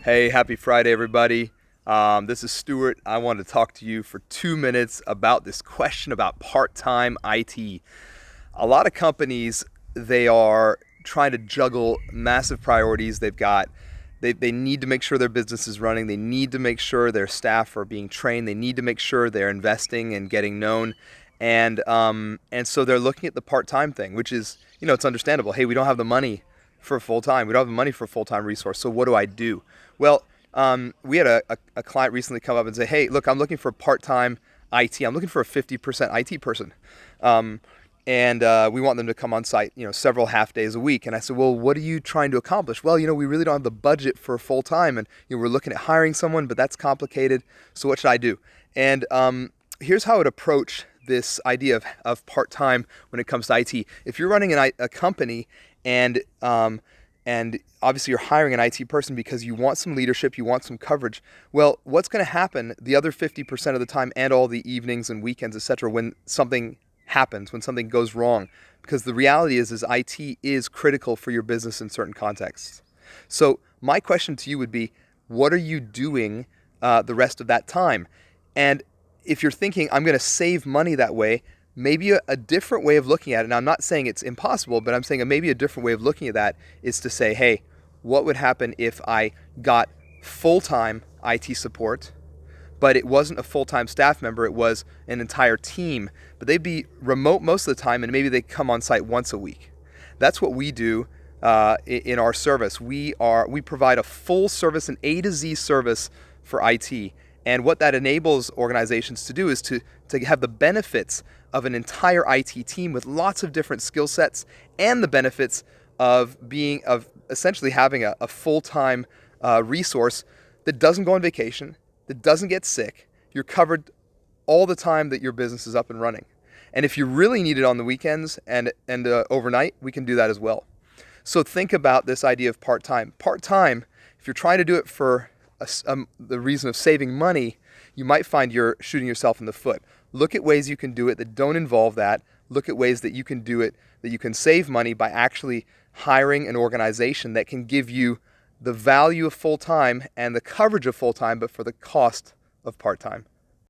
Hey, happy Friday, everybody. This is Stuart. I wanted to talk to you for 2 minutes about this question about part-time IT. A lot of companies, they are trying to juggle massive priorities. They need to make sure their business is running. They need to make sure their staff are being trained. They need to make sure they're investing and getting known. And so they're looking at the part-time thing, which is, it's understandable. Hey, we don't have the money for full-time. We don't have the money for a full-time resource. So what do I do? Well, we had a client recently come up and say, hey, look, I'm looking for part-time IT. I'm looking for a 50% IT person. And we want them to come on site, several half days a week. And I said, well, what are you trying to accomplish? Well, we really don't have the budget for full time, and we're looking at hiring someone, but that's complicated. So what should I do? And here's how I would approach this idea of part time when it comes to IT. If you're running a company and obviously you're hiring an IT person because you want some leadership, you want some coverage. Well, what's going to happen the other 50% of the time and all the evenings and weekends, etc., when something happens, when something goes wrong? Because the reality is IT is critical for your business in certain contexts. So my question to you would be, what are you doing the rest of that time? And if you're thinking, I'm going to save money that way, maybe a different way of looking at it, and I'm not saying it's impossible, but I'm saying maybe a different way of looking at that is to say, hey, what would happen if I got full-time IT support, but it wasn't a full-time staff member, it was an entire team, but they'd be remote most of the time, and maybe they come on site once a week. That's what we do in our service. We provide a full service, an A to Z service for IT. And what that enables organizations to do is to have the benefits of an entire IT team with lots of different skill sets, and the benefits of essentially having a full-time resource that doesn't go on vacation, that doesn't get sick. You're covered all the time that your business is up and running. And if you really need it on the weekends and overnight, we can do that as well. So think about this idea of part-time. Part-time, if you're trying to do it for the reason of saving money, you might find you're shooting yourself in the foot. Look at ways you can do it that don't involve that. Look at ways that you can do it, that you can save money by actually hiring an organization that can give you the value of full-time and the coverage of full-time, but for the cost of part-time.